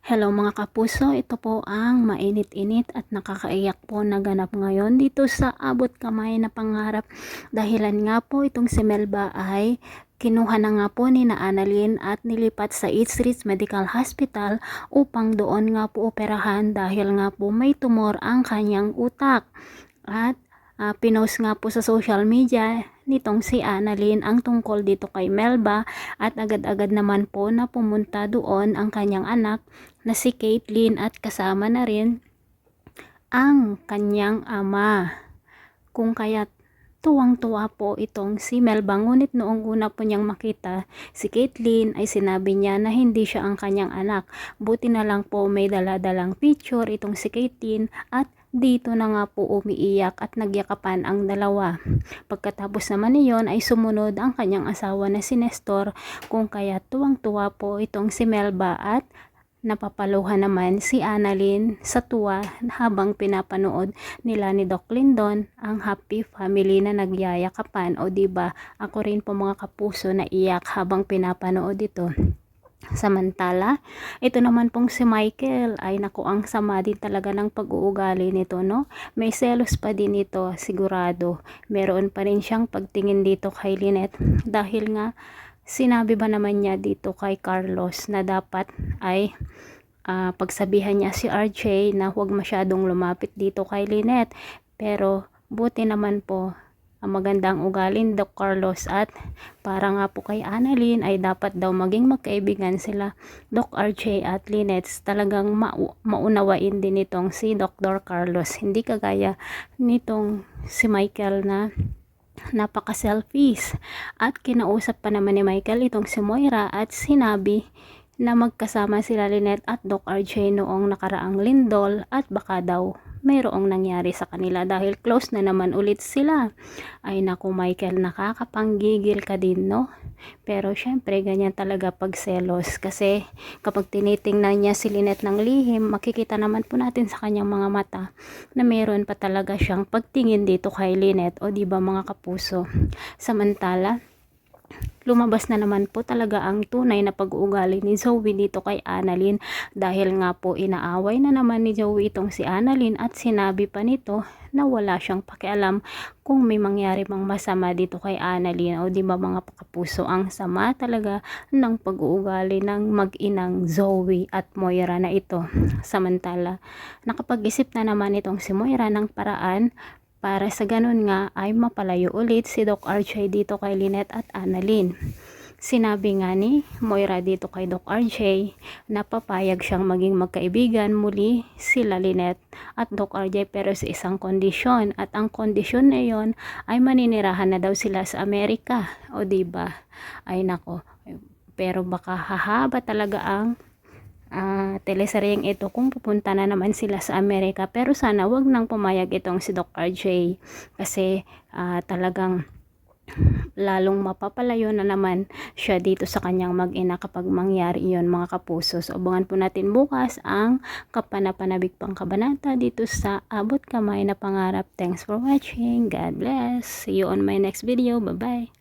Hello mga kapuso, ito po ang mainit-init at nakakaiyak po na ganap ngayon dito sa abot kamay na pangarap. Dahilan nga po itong si Melba ay kinuha na nga po ni na Annalyn at nilipat sa East Ridge Medical Hospital upang doon nga po operahan dahil nga po may tumor ang kanyang utak. At pinost nga po sa social media nitong si Annalyn ang tungkol dito kay Melba at agad-agad naman po na pumunta doon ang kanyang anak na si Caitlyn at kasama na rin ang kanyang ama. Kung kaya't tuwang-tuwa po itong si Melba, ngunit noong una po niyang makita si Caitlyn ay sinabi niya na hindi siya ang kanyang anak. Buti na lang po may dala-dalang picture itong si Caitlyn at dito na nga po umiiyak at nagyakapan ang dalawa. Pagkatapos naman niyon ay sumunod ang kanyang asawa na si Nestor, kung kaya tuwang-tuwa po itong si Melba at napapaluhan naman si Annalyn sa tuwa habang pinapanood nila ni Doc Lindon ang happy family na nagyayakapan. O diba, ako rin po mga kapuso na iyak habang pinapanood ito. Samantala, ito naman pong si Michael ay naku, ang sama din talaga ng pag-uugali nito, no? May selos pa din ito, sigurado. Meron pa rin siyang pagtingin dito kay Lynette dahil nga sinabi ba naman niya dito kay Carlos na dapat ay pagsabihan niya si RJ na huwag masyadong lumapit dito kay Lynette. Pero buti naman po ang magandang ugalin Doc Carlos at para nga po kay Annalyn ay dapat daw maging magkaibigan sila Doc RJ at Lynette. Talagang maunawain din itong si Dr. Carlos, hindi kagaya nitong si Michael na napaka-selfish. At kinausap pa naman ni Michael itong si Moira at sinabi na magkasama sila Lynette at Doc RJ noong nakaraang lindol at baka daw mayroong nangyari sa kanila dahil close na naman ulit sila. Ay naku Michael, nakakapanggigil ka din, no? Pero syempre ganyan talaga pag selos, kasi kapag tinitingnan niya si Lynette ng lihim, makikita naman po natin sa kanyang mga mata na meron pa talaga siyang pagtingin dito kay Lynette. O diba mga kapuso? Samantala, lumabas na naman po talaga ang tunay na pag-uugali ni Zoe dito kay Annalyn dahil nga po inaaway na naman ni Zoe itong si Annalyn at sinabi pa nito na wala siyang pakialam kung may mangyari mang masama dito kay Annalyn. O di ba mga kapuso, ang sama talaga ng pag-uugali ng mag-inang Zoe at Moira na ito. Samantala, nakapag-isip na naman itong si Moira ng paraan para sa ganun nga ay mapalayo ulit si Doc RJ dito kay Lynette at Annalyn. Sinabi nga ni Moira dito kay Doc RJ na papayag siyang maging magkaibigan muli sila Lynette at Doc RJ, pero sa isang kondisyon, at ang kondisyon na yon ay maninirahan na daw sila sa Amerika. O diba? Ay nako, pero baka hahaba talaga ang teleseryeng ito kung pupunta na naman sila sa Amerika. Pero sana wag nang pumayag itong si Doc RJ kasi talagang lalong mapapalayo na naman siya dito sa kanyang mag-ina kapag mangyari iyon mga kapuso. So abangan po natin bukas ang kapanapanabik pang kabanata dito sa Abot Kamay na Pangarap. Thanks for watching. God bless. See you on my next video. Bye bye.